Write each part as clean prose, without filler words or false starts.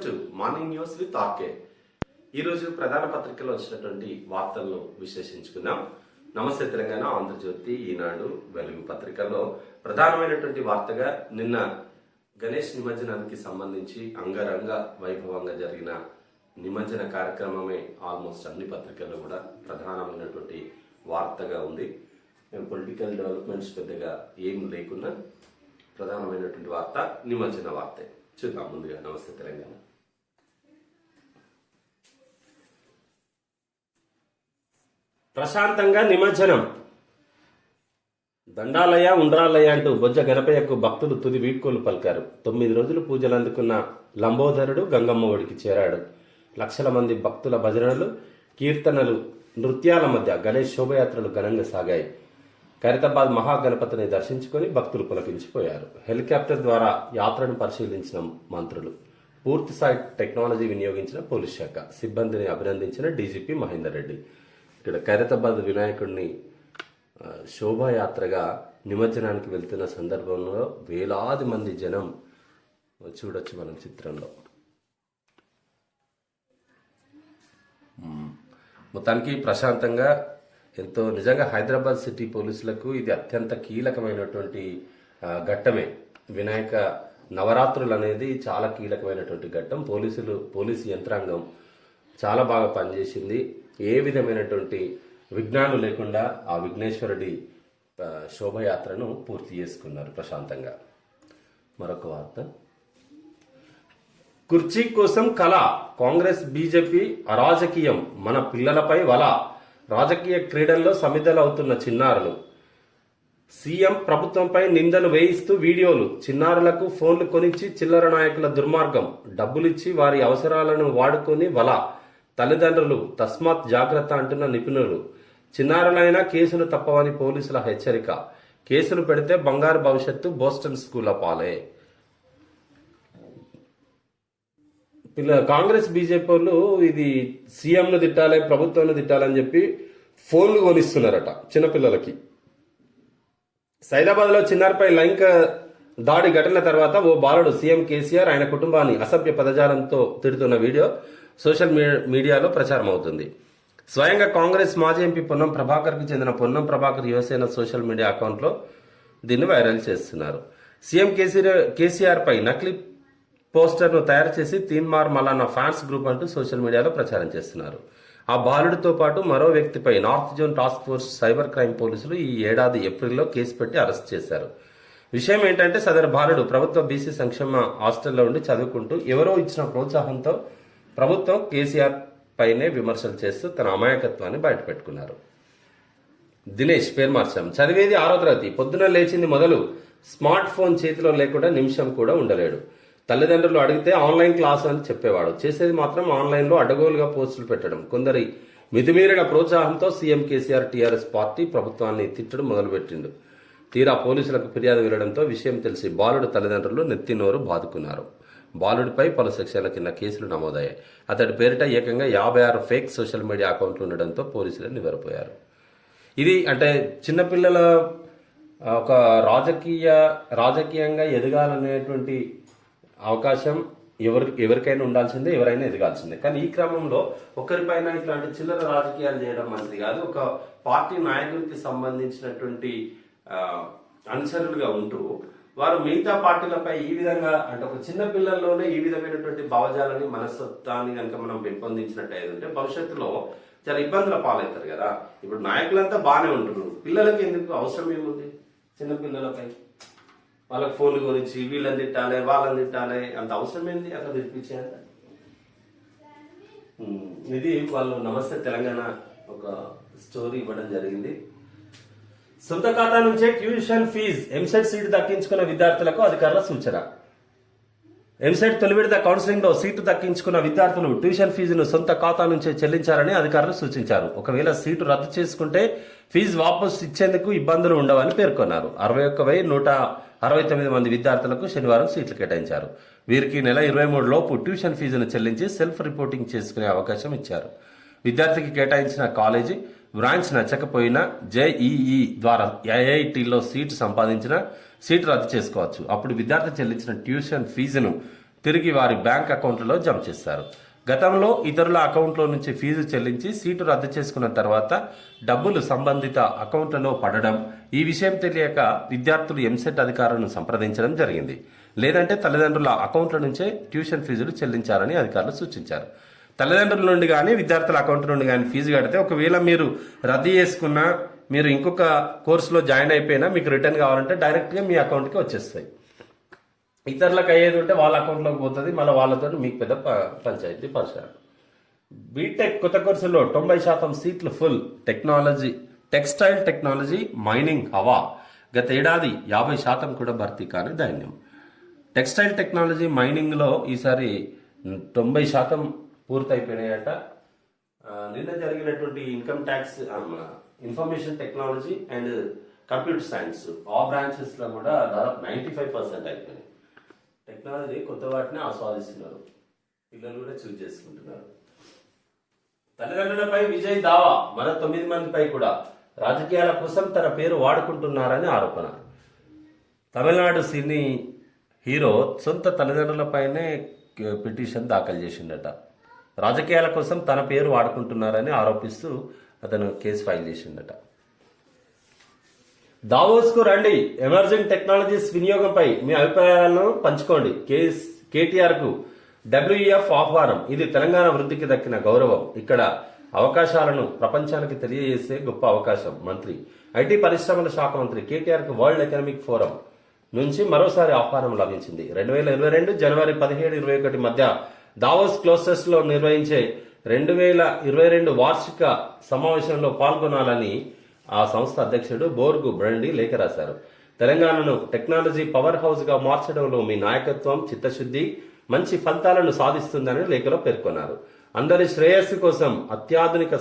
To morning news with RK. ఈరోజు ప్రధాన పత్రికలో వచ్చినటువంటి వార్తలను విశ్లేషించుకుందాం. నమస్తే తెలంగాణ, ఆంధ్రజ్యోతి, ఈనాడు, వెలుగు పత్రికల్లో ప్రధానమైనటువంటి వార్తగా నిన్న గణేష్ నిమజ్జనానికి సంబంధించి అంగరంగ వైభవంగా జరిగిన నిమజ్జన కార్యక్రమమే ఆల్మోస్ట్ అన్ని పత్రికల్లో కూడా ప్రధానమైనటువంటి వార్తగా ఉంది. పొలిటికల్ డెవలప్మెంట్స్ పెద్దగా ఏం లేకున్నా ప్రధానమైనటువంటి వార్త నిమజ్జన వార్తే. చూద్దాం ముందుగా నమస్తే తెలంగాణ. ప్రశాంతంగా నిమజ్జనం, దండాలయ ఉండ్రాలయ అంటూ బొజ్జ గణపయ్యకు భక్తులు తుది వీడ్కోలు పలికారు. 9 రోజులు పూజలు అందుకున్న లంబోదరుడు గంగమ్మ ఒడికి చేరాడు. లక్షల మంది భక్తుల భజనలు, కీర్తనలు, నృత్యాల మధ్య గణేష్ శోభయాత్రలు ఘనంగా సాగాయి. ఖైరతాబాద్ మహాగణపతిని దర్శించుకొని భక్తులు పులకించిపోయారు. హెలికాప్టర్ ద్వారా యాత్రను పరిశీలించిన మంత్రులు, పూర్తిస్థాయి టెక్నాలజీ వినియోగించిన పోలీస్ శాఖ సిబ్బందిని అభినందించిన డీజీపీ మహేందర్ రెడ్డి. ఇక్కడ ఖైరతాబాద్ వినాయకుడిని శోభాయాత్రగా నిమజ్జనానికి వెళ్తున్న సందర్భంలో వేలాది మంది జనం చూడొచ్చు మనం చిత్రంలో. మొత్తానికి ప్రశాంతంగా ఎంతో నిజంగా హైదరాబాద్ సిటీ పోలీసులకు ఇది అత్యంత కీలకమైనటువంటి ఘట్టమే. వినాయక నవరాత్రులు అనేది చాలా కీలకమైనటువంటి ఘట్టం. పోలీసు యంత్రాంగం చాలా బాగా పనిచేసింది. ఏ విధమైనటువంటి విఘ్నాలు లేకుండా ఆ విఘ్నేశ్వరుడి శోభయాత్రను పూర్తి చేసుకున్నారు ప్రశాంతంగా. మరొక వార్త, కుర్చీ కోసం కళ, కాంగ్రెస్ బీజేపీ అరాజకీయం, మన పిల్లలపై వల, రాజకీయ క్రీడల్లో సమిధలవుతున్న చిన్నారులు. సీఎం ప్రభుత్వంపై నిందలు వేయిస్తూ వీడియోలు, చిన్నారులకు ఫోన్లు కొనిచ్చి చిల్లర నాయకుల దుర్మార్గం, డబ్బులిచ్చి వారి అవసరాలను వాడుకొని వల, తల్లిదండ్రులు తస్మాత్ జాగ్రత్త అంటున్న నిపుణులు. చిన్నారులైనా కేసులు తప్పవని పోలీసుల హెచ్చరిక, కేసులు పెడితే బంగారు భవిష్యత్తు బోస్టన్ స్కూళ్ల పాలే. కాంగ్రెస్ బీజేపీ వాళ్ళు ఇది సీఎంను తిట్టాలి, ప్రభుత్వాన్ని తిట్టాలని చెప్పి ఫోన్లు కొనిస్తున్నారట చిన్నపిల్లలకి. సైదాబాద్ లో చిన్నారిపై లైంగిక దాడి ఘటన తర్వాత ఓ బాలుడు సీఎం కేసీఆర్ ఆయన కుటుంబాన్ని అసభ్య పదజాలంతో తిడుతున్న వీడియో సోషల్ మీడియాలో ప్రచారం అవుతుంది. స్వయంగా కాంగ్రెస్ మాజీ ఎంపీ పొన్నం ప్రభాకర్ కి చెందిన పొన్నం ప్రభాకర్ యువసేన సోషల్ మీడియా అకౌంట్లో దీన్ని వైరల్ చేస్తున్నారు. సీఎం కేసీఆర్ పై నకిలీ పోస్టర్ను తయారు చేసి తీన్మార్ మలానా ఫ్యాన్స్ గ్రూప్ అంటూ సోషల్ మీడియాలో ప్రచారం చేస్తున్నారు. ఆ బాలుడితో పాటు మరో వ్యక్తిపై north zone task force cyber crime పోలీసులు ఈ ఏడాది ఏప్రిల్లో కేసు పెట్టి అరెస్ట్ చేశారు. విషయం ఏంటంటే సదరు బాలుడు ప్రభుత్వ బీసీ సంక్షేమ హాస్టల్లో ఉండి చదువుకుంటూ ఎవరో ఇచ్చిన ప్రోత్సాహంతో ప్రభుత్వం కేసీఆర్ పైనే విమర్శలు చేస్తూ తన అమాయకత్వాన్ని బయటపెట్టుకున్నారు. దినేష్ పేరు మార్చాం, చదివేది 6వ తరగతి, పొద్దున లేచింది మొదలు స్మార్ట్ ఫోన్ చేతిలో లేకుండా నిమిషం కూడా ఉండలేడు. తల్లిదండ్రులు అడిగితే ఆన్లైన్ క్లాసు అని చెప్పేవాడు. చేసేది మాత్రం ఆన్లైన్లో అడ్డగోలుగా పోస్టులు పెట్టడం. కొందరి మితిమీరిన ప్రోత్సాహంతో సీఎం కేసీఆర్ టీఆర్ఎస్ పార్టీ ప్రభుత్వాన్ని తిట్టడం మొదలుపెట్టిండు. తీరా పోలీసులకు ఫిర్యాదు వెళ్లడంతో విషయం తెలిసి బాలుడు తల్లిదండ్రులు నెత్తినోరు బాదుకున్నారు. బాలుడిపై పలు సెక్షన్ల కింద కేసులు నమోదయ్యాయి. అతడి పేరిట ఏకంగా 56 ఫేక్ సోషల్ మీడియా అకౌంట్లు ఉండడంతో పోలీసులు నివ్వెరపోయారు. ఇది అంటే చిన్నపిల్లల ఒక రాజకీయంగా ఎదగాలనేటువంటి అవకాశం ఎవరికైనా ఉండాల్సిందే, ఎవరైనా ఎదగాల్సిందే. కానీ ఈ క్రమంలో ఒకరిపైన ఇట్లాంటి చిల్లర రాజకీయాలు చేయడం మంచిది కాదు. ఒక పార్టీ నాయకుడికి సంబంధించినటువంటి అనుచరులుగా ఉంటూ వారు మిగతా పార్టీలపై ఈ విధంగా అంటే ఒక చిన్న పిల్లల్లోనే ఈ విధమైనటువంటి భావజాలని మనస్తత్వాన్ని కనుక మనం పెంపొందించినట్టు అయిందంటే భవిష్యత్తులో చాలా ఇబ్బందుల పాలవుతారు కదా. ఇప్పుడు నాయకులంతా బాగానే ఉంటున్నారు, పిల్లలకి ఎందుకు అవసరం ఏముంది? చిన్న పిల్లలపై వాళ్ళకి ఫోన్లు గురించి వీళ్ళని తిట్టాలి వాళ్ళని తిట్టాలి, అంత అవసరం ఏంది అట్లా తినిపించేంత. ఇది వాళ్ళు నమస్తే తెలంగాణ ఒక స్టోరీ ఇవ్వడం జరిగింది. సొంత ఖాతా నుంచే ట్యూషన్ ఫీజు, ఎంసెట్ సీటు దక్కించుకున్న విద్యార్థులకు అధికారుల సూచన. ఎంసెట్ తొలి విడత కౌన్సిలింగ్ లో సీటు దక్కించుకున్న విద్యార్థులు ట్యూషన్ ఫీజును సొంత ఖాతా నుంచే చెల్లించాలని అధికారులు సూచించారు. ఒకవేళ సీటు రద్దు చేసుకుంటే ఫీజు వాపసు ఇచ్చేందుకు ఇబ్బందులు ఉండవని పేర్కొన్నారు. 61,169 మంది విద్యార్థులకు శనివారం సీట్లు కేటాయించారు. వీరికి నెల 23 లోపు ట్యూషన్ ఫీజును చెల్లించి సెల్ఫ్ రిపోర్టింగ్ చేసుకునే అవకాశం ఇచ్చారు. విద్యార్థికి కేటాయించిన కాలేజీ బ్రాంచ్ నచ్చకపోయినా జేఈఈ ద్వారా ఐఐటీలో సీటు సంపాదించిన సీటు రద్దు చేసుకోవచ్చు. అప్పుడు విద్యార్థి చెల్లించిన ట్యూషన్ ఫీజును తిరిగి వారి బ్యాంక్ అకౌంట్లలో జమ చేస్తారు. గతంలో ఇతరుల అకౌంట్లో నుంచి ఫీజు చెల్లించి సీటు రద్దు చేసుకున్న తర్వాత డబ్బులు సంబంధిత అకౌంట్లలో పడడం, ఈ విషయం తెలియక విద్యార్థులు ఎంసెట్ అధికారులను సంప్రదించడం జరిగింది. లేదంటే తల్లిదండ్రుల అకౌంట్ల నుంచే ట్యూషన్ ఫీజులు చెల్లించాలని అధికారులు సూచించారు. తల్లిదండ్రుల నుండి కానీ విద్యార్థుల అకౌంట్ నుండి కానీ ఫీజు కడితే ఒకవేళ మీరు రద్దు చేసుకున్నా, మీరు ఇంకొక కోర్సులో జాయిన్ అయిపోయినా మీకు రిటర్న్ కావాలంటే డైరెక్ట్గా మీ అకౌంట్కి వచ్చేస్తాయి. ఇతరులకు అయ్యేది ఉంటే వాళ్ళ అకౌంట్లోకి పోతుంది, మళ్ళీ వాళ్ళతో మీకు పెద్ద పంచాయతీ పరిసరాలు. బీటెక్ కొత్త కోర్సుల్లో 90% సీట్లు ఫుల్. టెక్స్టైల్ టెక్నాలజీ మైనింగ్ హవా. గత ఏడాది 50% కూడా భర్తీ కాని దైన్యం. టెక్స్టైల్ టెక్నాలజీ మైనింగ్లో ఈసారి 90% పూర్తయిపోయినాయట. నిన్న జరిగినటువంటి income tax, information technology and computer science ఆ బ్రాంచెస్లో కూడా దాదాపు 95% అయిపోయినాయి. టెక్నాలజీ కొత్త వాటిని ఆస్వాదిస్తున్నారు, పిల్లలు కూడా చూజ్ చేసుకుంటున్నారు. తల్లిదండ్రులపై విజయ్ దావా. మరో 9 మందిపై కూడా రాజకీయాల కోసం తన పేరు వాడుకుంటున్నారని ఆరోపణ. తమిళనాడు సినీ హీరో సొంత తల్లిదండ్రులపైనే పిటిషన్ దాఖలు చేసిండట. రాజకీయాల కోసం తన పేరు వాడుకుంటున్నారని ఆరోపిస్తూ అతను కేసు ఫైల్ చేసిండట. దావోస్ కు రండి, ఎమర్జింగ్ టెక్నాలజీస్ వినియోగంపై మీ అభిప్రాయాలను పంచుకోండి. కేటీఆర్ కు WEF ఆహ్వానం. ఇది తెలంగాణ వృద్ధికి దక్కిన గౌరవం. ఇక్కడ అవకాశాలను ప్రపంచానికి తెలియజేసే గొప్ప అవకాశం. మంత్రి ఐటీ పరిశ్రమల శాఖ మంత్రి కేటీఆర్ కు వరల్డ్ ఎకనామిక్ ఫోరం నుంచి మరోసారి ఆహ్వానం లభించింది. 2022 జనవరి 17-21 మధ్య దావోస్ క్లోస్టర్స్ లో నిర్వహించే 2022 వార్షిక సమావేశంలో పాల్గొనాలని ఆ సంస్థ అధ్యక్షుడు బోర్గు బ్రండి లేఖ రాశారు. తెలంగాణను టెక్నాలజీ పవర్ హౌస్ గా మార్చడంలో మీ నాయకత్వం, చిత్తశుద్ధి మంచి ఫలితాలను సాధిస్తుందని లేఖలో పేర్కొన్నారు. అందరి శ్రేయస్సు కోసం అత్యాధునిక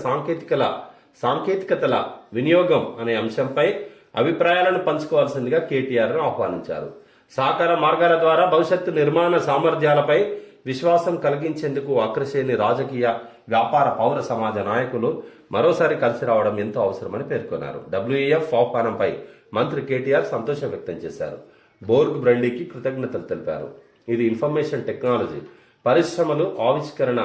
సాంకేతికతల వినియోగం అనే అంశంపై అభిప్రాయాలను పంచుకోవాల్సిందిగా కేటీఆర్ ను ఆహ్వానించారు. సహకార మార్గాల ద్వారా భవిష్యత్తు నిర్మాణ సామర్థ్యాలపై విశ్వాసం కలిగించేందుకు అగ్రశ్రేణి రాజకీయ, వ్యాపార, పౌర సమాజ నాయకులు మరోసారి కలిసి రావడం ఎంతో అవసరమని పేర్కొన్నారు. WEF ఆహ్వానంపై మంత్రి కేటీఆర్ సంతోషం వ్యక్తం చేశారు. బోర్గ్ బ్రండీకి కృతజ్ఞతలు తెలిపారు. ఇది ఇన్ఫర్మేషన్ టెక్నాలజీ, పరిశ్రమలు, ఆవిష్కరణ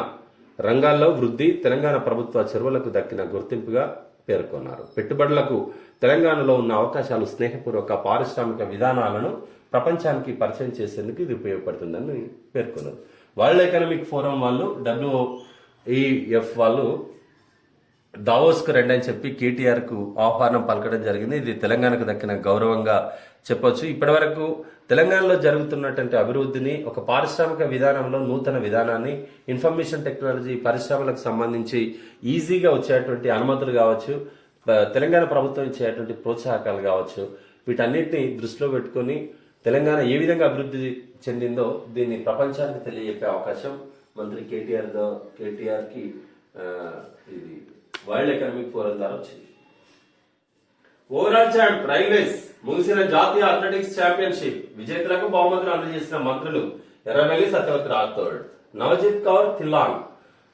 రంగాల్లో వృద్ధి, తెలంగాణ ప్రభుత్వ చొరవలకు దక్కిన గుర్తింపుగా పేర్కొన్నారు. పెట్టుబడులకు తెలంగాణలో ఉన్న అవకాశాలు, స్నేహపూర్వక పారిశ్రామిక విధానాలను ప్రపంచానికి పరిచయం చేసేందుకు ఇది ఉపయోగపడుతుందని పేర్కొన్నారు. వరల్డ్ ఎకనామిక్ ఫోరం వాళ్ళు, WEF వాళ్ళు దావోస్ కు రండి అని చెప్పి కేటీఆర్ కు ఆహ్వానం పలకడం జరిగింది. ఇది తెలంగాణకు దక్కిన గౌరవంగా చెప్పొచ్చు. ఇప్పటి వరకు తెలంగాణలో జరుగుతున్నటువంటి అభివృద్ధిని, ఒక పారిశ్రామిక విధానంలో నూతన విధానాన్ని, ఇన్ఫర్మేషన్ టెక్నాలజీ పరిశ్రమలకు సంబంధించి ఈజీగా వచ్చేటువంటి అనుమతులు కావచ్చు, తెలంగాణ ప్రభుత్వం ఇచ్చేటువంటి ప్రోత్సాహకాలు కావచ్చు, వీటన్నిటిని దృష్టిలో పెట్టుకొని తెలంగాణ ఏ విధంగా అభివృద్ధి చెందిందో దీన్ని ప్రపంచానికి తెలియజెప్పే అవకాశం మంత్రి కేటీఆర్ కి ఇది వరల్డ్ ఎకనామిక్ ఫోరం ద్వారా వచ్చింది. Overall champ railways. ముగిసిన జాతీయ అథ్లెటిక్స్ ఛాంపియన్షిప్ విజేతలకు బహుమతులు అందజేసిన మంత్రులు ఎర్రబెల్లి సత్యవతి రాథోడ్, నవజిత్ కౌర్ థిల్లాన్.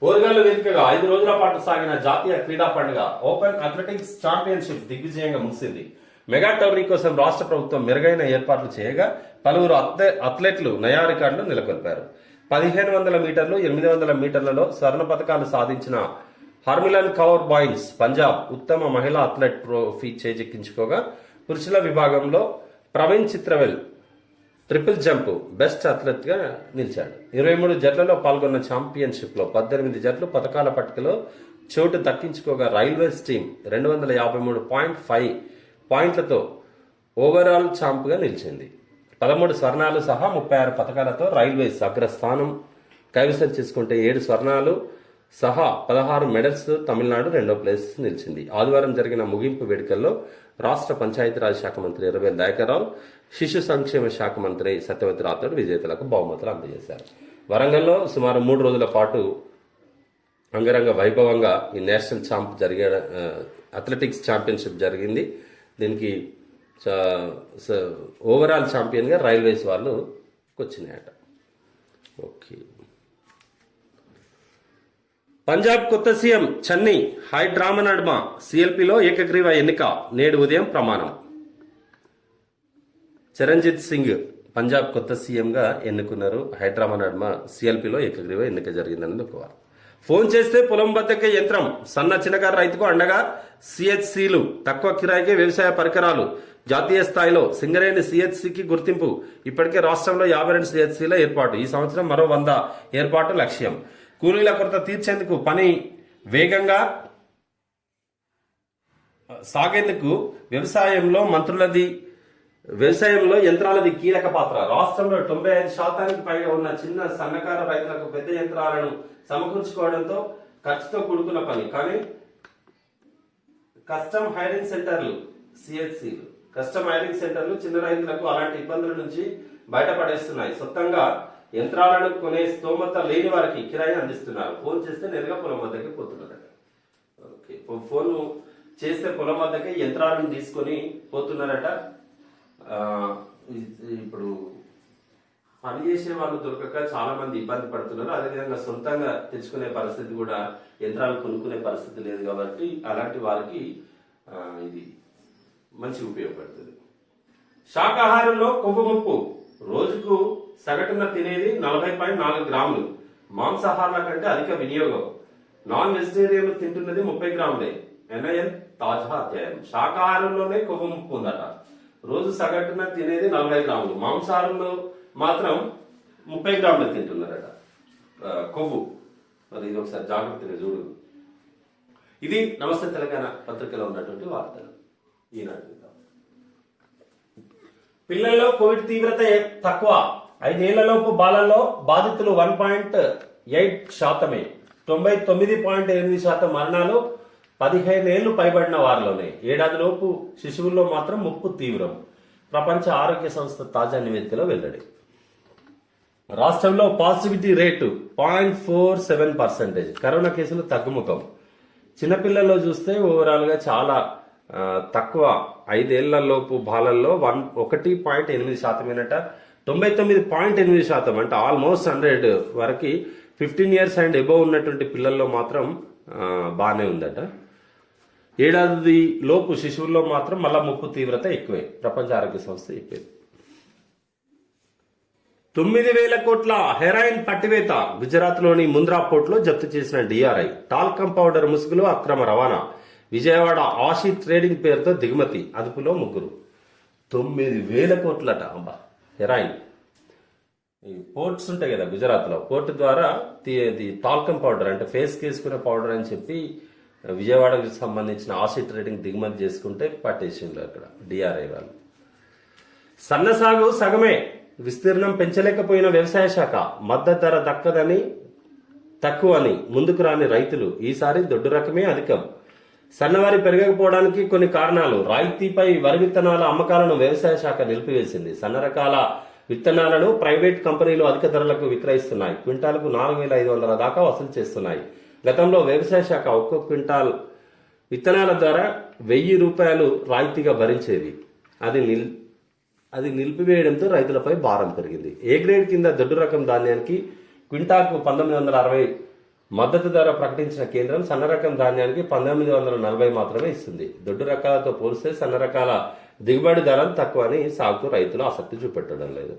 ఓర్గాలు వేదికగా 5 రోజుల పాటు సాగిన జాతీయ క్రీడా పండుగ ఓపెన్ అథ్లెటిక్స్ ఛాంపియన్షిప్ దిగ్విజయంగా ముగిసింది. మెగా టోర్నీ కోసం రాష్ట్ర ప్రభుత్వం మెరుగైన ఏర్పాట్లు చేయగా పలువురు అథ్లెట్లు నయా రికార్డులు నెలకొల్పారు. 1500 మీటర్లు, 800 మీటర్లలో స్వర్ణ పథకాలు సాధించిన హర్మిలన్ కౌర్ బాయిన్స్ పంజాబ్ ఉత్తమ మహిళా అథ్లెట్ ట్రోఫీ చేజిక్కించుకోగా, పురుషుల విభాగంలో Praveen Chitravel triple jump best athlete గా నిలిచాడు. 23 జట్లలో పాల్గొన్న ఛాంపియన్షిప్ లో 18 జట్లు పథకాల పట్టికలో చోటు దక్కించుకోగా రైల్వేస్ టీం 253.5 పాయింట్లతో ఓవరాల్ ఛాంప్ గా నిలిచింది. 13 స్వర్ణాలు సహా 36 పథకాలతో రైల్వేస్ అగ్రస్థానం కైవసం చేసుకుంటే 7 స్వర్ణాలు సహా 16 మెడల్స్ తమిళనాడు రెండో ప్లేస్ నిలిచింది. ఆదివారం జరిగిన ముగింపు వేడుకల్లో రాష్ట్ర పంచాయతీరాజ్ శాఖ మంత్రి ఎర్రబెల్లి దయాకర్రావు, శిశు సంక్షేమ శాఖ మంత్రి సత్యవతి రాథోడ్ విజేతలకు బహుమతులు అందజేశారు. వరంగల్లో సుమారు 3 రోజుల పాటు అంగరంగ వైభవంగా ఈ నేషనల్ అథ్లెటిక్స్ ఛాంపియన్షిప్ జరిగింది. దీనికి ఓవరాల్ ఛాంపియన్గా రైల్వేస్ వాళ్ళు వచ్చినాయట. ఓకే. పంజాబ్ కొత్త సీఎం చన్నీ హై డ్రామా నడుమ సిఎల్పిలో ఏకగ్రీవ ఎన్నిక. నేడు ఉదయం ప్రమాణం. చరణ్జిత్ సింగ్ పంజాబ్ కొత్త సీఎంగా ఎన్నుకున్నారు. హైదరాబాద్ నడుమ సిఎల్పిలో ఏకగ్రీవ ఎన్నిక జరిగిందని ఒక వార్త. ఫోన్ చేస్తే పొలం బద్దకే యంత్రం, సన్న చిన్నకారు రైతుకు అండగా సిహెచ్సిలు, తక్కువ కిరాయికే వ్యవసాయ పరికరాలు. జాతీయ స్థాయిలో సింగరేణి సిహెచ్సికి గుర్తింపు. ఇప్పటికే రాష్ట్రంలో 52 సిహెచ్సిల ఏర్పాటు. ఈ సంవత్సరం మరో 100 ఏర్పాటు లక్ష్యం. కూలీల కొరత తీర్చేందుకు పని వేగంగా సాగేందుకు వ్యవసాయంలో యంత్రాలది కీలక పాత్ర. రాష్ట్రంలో 95% పైగా ఉన్న చిన్న సన్నకారు రైతులకు పెద్ద యంత్రాలను సమకూర్చుకోవడంతో ఖర్చుతో కూడుకున్న పని. కానీ కస్టమ్ హైరింగ్ సెంటర్లు సిహెచ్సిలు చిన్న రైతులకు అలాంటి ఇబ్బందుల నుంచి బయటపడేస్తున్నాయి. సొంతంగా యంత్రాలను కొనే స్తోమత లేని వారికి కిరాయి అందిస్తున్నారు. ఫోన్ చేస్తే నేరుగా పొలం వద్దకే పోతున్నారట. ఓకే, ఫోన్ చేస్తే పొలం వద్దకే యంత్రాలను తీసుకొని పోతున్నారట. ఇప్పుడు పని చేసే వాళ్ళు దొరకక చాలా మంది ఇబ్బంది పడుతున్నారు. అదేవిధంగా సొంతంగా తెచ్చుకునే పరిస్థితి కూడా, యంత్రాలు కొనుక్కునే పరిస్థితి లేదు కాబట్టి అలాంటి వారికి ఇది మంచి ఉపయోగపడుతుంది. శాకాహారంలో కొవ్వు ముప్పు. రోజుకు సగటున తినేది 40.4 గ్రాములు. మాంసాహారాల కంటే అధిక వినియోగం. నాన్ వెజిటేరియన్ తింటున్నది 30 గ్రాములే. ఎన్ఐఎన్ తాజా అధ్యాయం. శాకాహారంలోనే కొవ్వు ముప్పు ఉందట. రోజు సగటున తినేది 40 గ్రాములు. మాంసాహారంలో మాత్రం 30 గ్రాములు తింటున్నారట కొవ్వు. మరి ఇది ఒకసారి జాగ్రత్తగా చూడు. ఇది నమస్తే తెలంగాణ పత్రికలో ఉన్నటువంటి వార్తలు ఈనాడు. పిల్లల్లో కోవిడ్ తీవ్రత తక్కువ. 5 ఏళ్లలోపు బాలల్లో బాధితులు 1.8%. 99.8% మరణాలు 15 ఏళ్లు పైబడిన వారిలోనే. ఏడాదిలోపు శిశువుల్లో మాత్రం ముప్పు తీవ్రం. ప్రపంచ ఆరోగ్య సంస్థ తాజా నివేదికలో వెల్లడి. రాష్ట్రంలో పాజిటివిటీ రేటు 0.47%. కరోనా కేసులు తగ్గుముఖం. చిన్నపిల్లల్లో చూస్తే ఓవరాల్ గా చాలా తక్కువ. 5 ఏళ్లలోపు బాలల్లో 1.8%. 99.8% అంటే ఆల్మోస్ట్ 100 వరకు 15 years అండ్ ఎబోవ్ ఉన్నటువంటి పిల్లల్లో మాత్రం బాగానే ఉందట. ఏడాది లోపు శిశువుల్లో మాత్రం మళ్ళా ముప్పు తీవ్రత ఎక్కువే. ప్రపంచ ఆరోగ్య సంస్థ చెప్పింది. 9,000 కోట్ల హెరాయిన్ పట్టివేత. గుజరాత్ లోని ముంద్రా పోర్టులో జప్తు చేసిన డిఆర్ఐ. టాల్కమ్ పౌడర్ ముసుగులో అక్రమ రవాణా. విజయవాడ ఆషి ట్రేడింగ్ పేరుతో దిగుమతి. అదుపులో 3. 9,000 కోట్లట అబ్బా హెరాయిన్. ఈ పోర్ట్స్ ఉంటాయి కదా గుజరాత్ లో, పోర్టు ద్వారా టాల్కమ్ పౌడర్ అంటే ఫేస్ కేసుకునే పౌడర్ అని చెప్పి విజయవాడకు సంబంధించిన ఆషి ట్రేడింగ్ దిగుమతి చేసుకుంటే పట్టేసిండ్రు అక్కడ డిఆర్ఐ వాళ్ళు. సన్న సాగు సగమే. విస్తీర్ణం పెంచలేకపోయిన వ్యవసాయ శాఖ. మద్దతు ధర తక్కువని ముందుకు రాని రైతులు. ఈసారి దొడ్డు రకమే అధికం. సన్నవారి పెరగకపోవడానికి కొన్ని కారణాలు. రాయితీపై వరి విత్తనాల అమ్మకాలను వ్యవసాయ శాఖ నిలిపివేసింది. సన్న రకాల విత్తనాలను ప్రైవేట్ కంపెనీలు అధిక ధరలకు విక్రయిస్తున్నాయి. క్వింటాలకు 4,500 దాకా వసూలు చేస్తున్నాయి. గతంలో వ్యవసాయ శాఖ ఒక్కొక్క క్వింటాల్ విత్తనాల ద్వారా 1,000 రూపాయలు రాయితీగా భరించేది. అది నిలిపివేయడంతో రైతులపై భారం పెరిగింది. ఏ గ్రేడ్ కింద దొడ్డు రకం ధాన్యానికి క్వింటాల్కు 1,960 మద్దతు ధర ప్రకటించిన కేంద్రం సన్న రకం ధాన్యానికి 1,940 మాత్రమే ఇస్తుంది. దొడ్డు రకాలతో పోలిస్తే సన్న రకాల దిగుబడి ధర తక్కువ అని సాగుకు రైతులు ఆసక్తి చూపెట్టడం లేదు.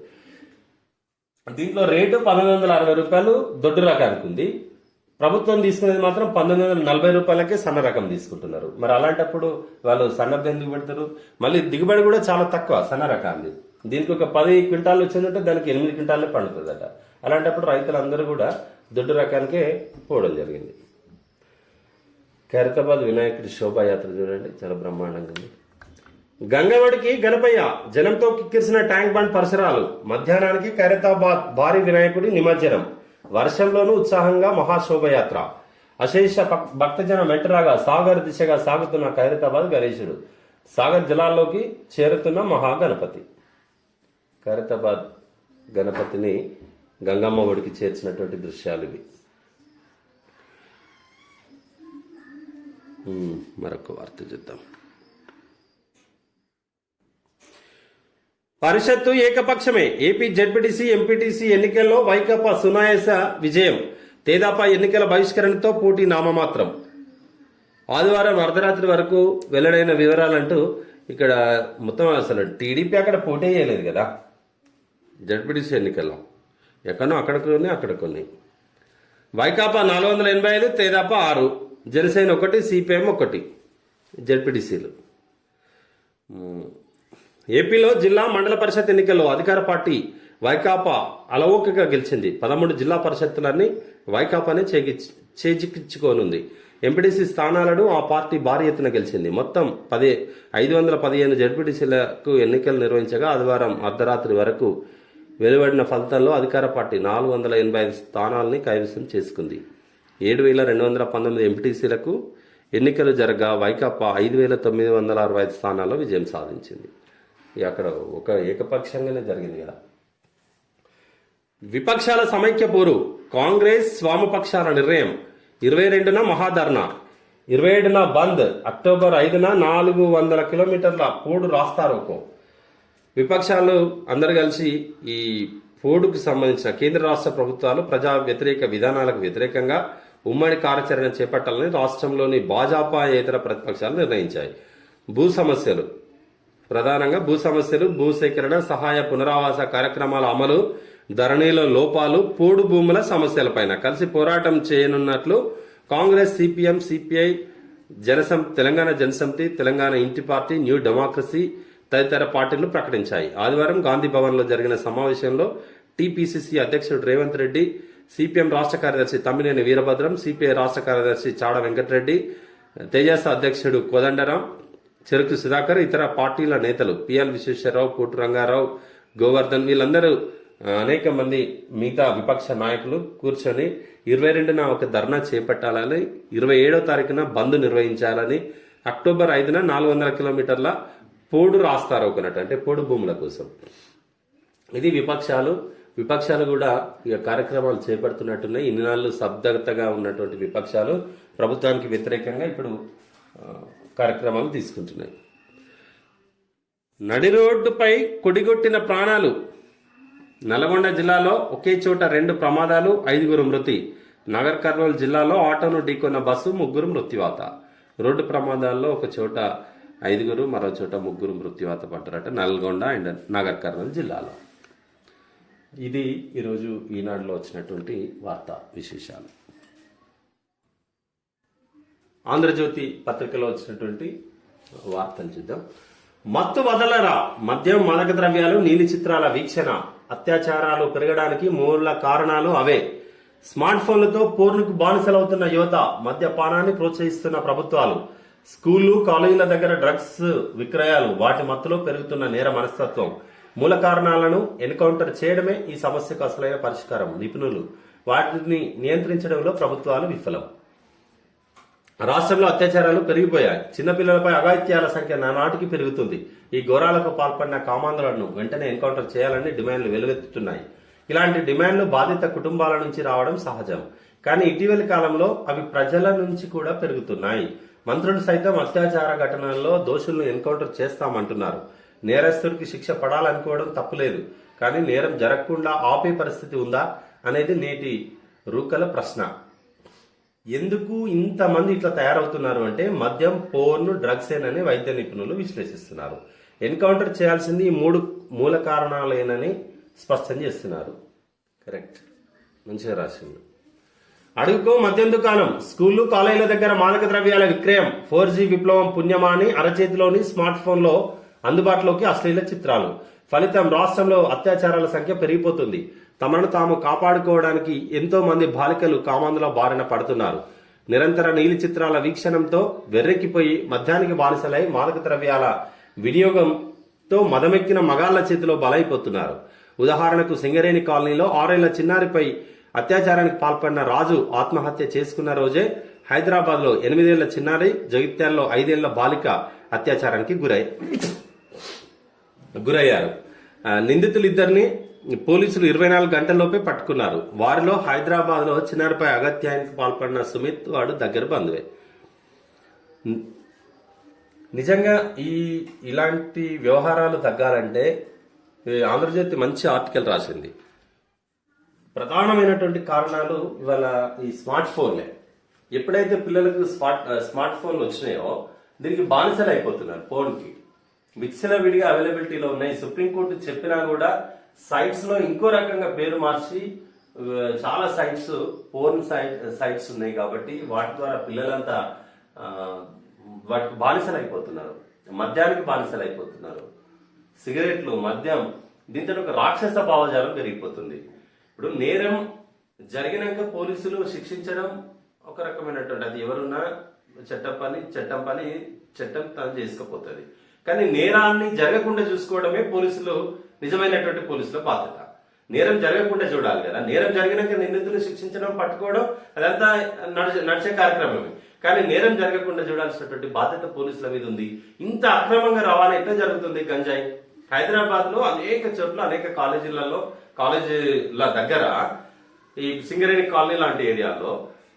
దీంట్లో రేటు 1,960 రూపాయలు దొడ్డు రకానికి ఉంది. ప్రభుత్వం తీసుకునేది మాత్రం 1,940 రూపాయలకే సన్న రకం తీసుకుంటున్నారు. మరి అలాంటప్పుడు వాళ్ళు సన్నది ఎందుకు పెడతారు? మళ్ళీ దిగుబడి కూడా చాలా తక్కువ సన్న రకాన్ని. దీనికి ఒక 10 క్వింటాలు వచ్చిందంటే దానికి 8 క్వింటాలే పండుతుందట. అలాంటప్పుడు రైతులందరూ కూడా దొడ్డు రకానికే పోవడం జరిగింది. ఖైరతాబాద్ వినాయకుడి శోభాయాత్ర చూడండి, చాలా బ్రహ్మాండంగా ఉంది. గంగవడికి గణపయ్య. జనంతో కిక్కిరిసిన ట్యాంక్ బండ్ పరిసరాలు. మధ్యాహ్నానికి ఖైరతాబాద్ భారీ వినాయకుడి నిమజ్జనం. వర్షంలోనూ ఉత్సాహంగా మహాశోభయాత్ర. అశేష భక్తజన మెంటరాగా సాగర్ దిశగా సాగుతున్న ఖైరతాబాద్ గణేశుడు. సాగర్ జలాల్లోకి చేరుతున్న మహాగణపతి. ఖైరతాబాద్ గణపతిని గంగమ్మ ఒడికి చేర్చినటువంటి దృశ్యాలు ఇవి. మరొక వార్త చూద్దాం. పరిషత్తు ఏకపక్షమే. ఏపీ జెడ్పీటీసీ ఎంపీటీసీ ఎన్నికల్లో వైకాపా సునాయాస విజయం. తేదాపా ఎన్నికల బహిష్కరణతో పోటీ నామమాత్రం. ఆదివారం అర్ధరాత్రి వరకు వెల్లడైన వివరాలంటూ ఇక్కడ మొత్తం అసలు టీడీపీ అక్కడ పోటీ చేయలేదు కదా. జడ్పీటీసీ ఎన్నికల్లో ఎక్కడో అక్కడ కొన్ని వైకాపా 485, తేదాపా 6, జనసేన 1, సిపిఎం 1 జడ్పీటీసీలు. ఏపీలో జిల్లా మండల పరిషత్ ఎన్నికల్లో అధికార పార్టీ వైకాపా అలవోకగా గెలిచింది. 13 జిల్లా పరిషత్తులన్నీ వైకాపానే చేజిక్కించుకోనుంది. ఎంపీటీసీ స్థానాలను ఆ పార్టీ భారీ ఎత్తున గెలిచింది. మొత్తం 515 జడ్పీటీసీలకు ఎన్నికలు నిర్వహించగా ఆదివారం అర్ధరాత్రి వరకు వెలువడిన ఫలితాల్లో అధికార పార్టీ 485 స్థానాలని కైవసం చేసుకుంది. 7,219 ఎంపీటీసీలకు ఎన్నికలు జరగా వైకాపా 5,965 స్థానాల్లో విజయం సాధించింది. అక్కడ ఒక ఏకపక్షంగానే జరిగింది కదా. విపక్షాల సమైక్య పోరు, కాంగ్రెస్ వామపక్షాల నిర్ణయం. 22న మహాధర్నా, 27న బంద్, అక్టోబర్ 5న 400 కిలోమీటర్ల పోడు రాస్తారోకో. విపక్షాలు అందరు కలిసి ఈ పోడుకు సంబంధించిన కేంద్ర రాష్ట్ర ప్రభుత్వాలు ప్రజా వ్యతిరేక విధానాలకు వ్యతిరేకంగా ఉమ్మడి కార్యాచరణ చేపట్టాలని రాష్ట్రంలోని భాజపాయేతర ప్రతిపక్షాలు నిర్ణయించాయి. భూ సమస్యలు, ప్రధానంగా భూ సమస్యలు, భూసేకరణ, సహాయ పునరావాస కార్యక్రమాల అమలు, ధరణిలో లోపాలు, పోడు భూముల సమస్యలపైన కలిసి పోరాటం చేయనున్నట్లు కాంగ్రెస్, సిపిఎం, సిపిఐ, తెలంగాణ జనసమితి, తెలంగాణ ఇంటి పార్టీ, న్యూ డెమోక్రసీ తదితర పార్టీలు ప్రకటించాయి. ఆదివారం గాంధీ భవన్ లో జరిగిన సమావేశంలో టీపీసీసీ అధ్యక్షుడు రేవంత్ రెడ్డి, సిపిఎం రాష్ట్ర కార్యదర్శి తమ్మినేని వీరభద్రం, సిపిఐ రాష్ట్ర కార్యదర్శి చాడ వెంకటరెడ్డి, తేజస్ అధ్యక్షుడు కోదండరాం, చెరుకు సుధాకర్, ఇతర పార్టీల నేతలు పిఎల్ విశ్వేశ్వరరావు, కోటు రంగారావు, గోవర్ధన్ వీళ్ళందరూ అనేక మంది మిగతా విపక్ష నాయకులు కూర్చొని 22న ఒక ధర్నా చేపట్టాలని, 27వ తారీఖున బంద్ నిర్వహించాలని, అక్టోబర్ 5న 400 కిలోమీటర్ల పోడు రాస్తారు ఒకనట్టు, అంటే పోడు భూముల కోసం. ఇది విపక్షాలు కూడా ఇక కార్యక్రమాలు చేపడుతున్నట్టున్నాయి. ఇన్ని నాళ్ళు స్తబ్దతగా ఉన్నటువంటి విపక్షాలు ప్రభుత్వానికి వ్యతిరేకంగా ఇప్పుడు కార్యక్రమాలు తీసుకుంటున్నాయి. నడి రోడ్డుపై కొడిగొట్టిన ప్రాణాలు. నల్గొండ జిల్లాలో ఒకే చోట 2 ప్రమాదాలు, 5 మృతి. నగర్ కర్నూలు జిల్లాలో ఆటోను ఢీకొన్న బస్సు, 3 మృత్యువాత. రోడ్డు ప్రమాదాల్లో ఒక చోట 5, మరో చోట 3 మృత్యువాత పడ్డారట నల్గొండ అండ్ నగర్ కర్నూలు జిల్లాలో. ఇది ఈరోజు ఈనాడులో వచ్చినటువంటి వార్తా విశేషాలు. ఆంధ్రజ్యోతి పత్రికలో వచ్చినటువంటి వార్తలు చూద్దాం. మత్తు వదలరా, మద్యం, మాదక ద్రవ్యాలు, నీలి చిత్రాల వీక్షణ, అత్యాచారాలు పెరగడానికి మూల కారణాలు అవే. స్మార్ట్ ఫోన్లతో పోర్నుకు బానిసలవుతున్న యువత, మద్యపానాన్ని ప్రోత్సహిస్తున్న ప్రభుత్వాలు, స్కూళ్లు, కాలేజీల దగ్గర డ్రగ్స్ విక్రయాలు, వాటి మత్తులో పెరుగుతున్న నేర మనస్తత్వం, మూల కారణాలను ఎన్కౌంటర్ చేయడమే ఈ సమస్యకు అసలైన పరిష్కారం. నిపుణులు, వాటిని నియంత్రించడంలో ప్రభుత్వాలు విఫలం. రాష్ట్రంలో అత్యాచారాలు పెరిగిపోయాయి. చిన్నపిల్లలపై అఘాయిత్యాల సంఖ్య నానాటికి పెరుగుతుంది. ఈ ఘోరాలకు పాల్పడిన కామాంధులను వెంటనే ఎన్కౌంటర్ చేయాలని డిమాండ్లు వెలువెత్తుతున్నాయి. ఇలాంటి డిమాండ్లు బాధిత కుటుంబాల నుంచి రావడం సహజం. కానీ ఇటీవలి కాలంలో అవి ప్రజల నుంచి కూడా పెరుగుతున్నాయి. మంత్రులు సైతం అత్యాచార ఘటనల్లో దోషులను ఎన్కౌంటర్ చేస్తామంటున్నారు. నేరస్తుడికి శిక్ష పడాలనుకోవడం తప్పులేదు, కానీ నేరం జరగకుండా ఆపే పరిస్థితి ఉందా అనేది నేటి రూకల ప్రశ్న. ఎందుకు ఇంతమంది ఇట్లా తయారవుతున్నారు అంటే మద్యం, పోర్న్, డ్రగ్స్ ఏనని వైద్య నిపుణులు విశ్లేషిస్తున్నారు. ఎన్కౌంటర్ చేయాల్సింది ఈ 3 మూల కారణాలేనని స్పష్టం చేస్తున్నారు. కరెక్ట్, మంచిగా రాసింది. అడుగుకో మద్యం దుకాణం, స్కూళ్లు, కాలేజీల దగ్గర మాదక ద్రవ్యాల విక్రయం, 4G విప్లవం పుణ్యమాని అరచేతిలోని స్మార్ట్ ఫోన్ లో అందుబాటులోకి అశ్లీల చిత్రాలు. ఫలితం రాష్ట్రంలో అత్యాచారాల సంఖ్య పెరిగిపోతుంది. తమను తాము కాపాడుకోవడానికి ఎంతో మంది బాలికలు కామాంధుల బారిన పడుతున్నారు. నిరంతర నీలి చిత్రాల వీక్షణంతో వెర్రెక్కిపోయి మద్యానికి బానిసలై మాదక ద్రవ్యాల వినియోగంతో మదమెక్కిన మగాళ్ల చేతిలో బలైపోతున్నారు. ఉదాహరణకు సింగరేణి కాలనీలో 6 ఏళ్ల చిన్నారిపై అత్యాచారానికి పాల్పడిన రాజు ఆత్మహత్య చేసుకున్న రోజే హైదరాబాద్ లో 8 ఏళ్ల చిన్నారి, జగిత్యాలలో 5 ఏళ్ల బాలిక అత్యాచారానికి గురయ్యారు. నిందితులిద్దరిని పోలీసులు 24 గంటల్లోపే పట్టుకున్నారు. వారిలో హైదరాబాద్ లో చిన్నారిపై అగత్యానికి పాల్పడిన సుమిత్ వాడు దగ్గర బంధువే. నిజంగా ఇలాంటి వ్యవహారాలు తగ్గాలంటే ఆంధ్రజ్యోతి మంచి ఆర్టికల్ రాసింది. ప్రధానమైనటువంటి కారణాలు ఇవాళ ఈ స్మార్ట్ ఫోన్లే. ఎప్పుడైతే పిల్లలకు స్మార్ట్ ఫోన్లు వచ్చినాయో దీనికి బానిసలు అయిపోతున్నారు. ఫోన్కి విడిగా అవైలబిలిటీలో ఉన్నాయి. సుప్రీంకోర్టు చెప్పినా కూడా సైట్స్ లో ఇంకో రకంగా పేరు మార్చి చాలా సైట్స్ పోర్న్ సైట్స్ ఉన్నాయి కాబట్టి వాటి ద్వారా పిల్లలంతా ఆ, వాటికి బానిసలు అయిపోతున్నారు, మద్యానికి బానిసలు అయిపోతున్నారు. సిగరెట్లు, మద్యం, దీంతో ఒక రాక్షస భావజాలం పెరిగిపోతుంది. ఇప్పుడు నేరం జరిగినాక పోలీసులు శిక్షించడం ఒక రకమైనటువంటి, అది ఎవరున్నా చట్టం పని చట్టం తను చేసుకుపోతుంది. కానీ నేరాన్ని జరగకుండా చూసుకోవడమే పోలీసులు నిజమైనటువంటి పోలీసుల బాధ్యత. నేరం జరగకుండా చూడాలి కదా. నేరం జరిగినాక నిందితులు శిక్షించడం, పట్టుకోవడం అదంతా నడిచే కార్యక్రమమే. కానీ నేరం జరగకుండా చూడాల్సినటువంటి బాధ్యత పోలీసుల మీద ఉంది. ఇంత అక్రమంగా రవాణా ఎట్లా జరుగుతుంది గంజాయి? హైదరాబాద్ లో అనేక చోట్ల, అనేక కాలేజీల దగ్గర, ఈ సింగరేణి కాలనీ లాంటి ఏరియాలో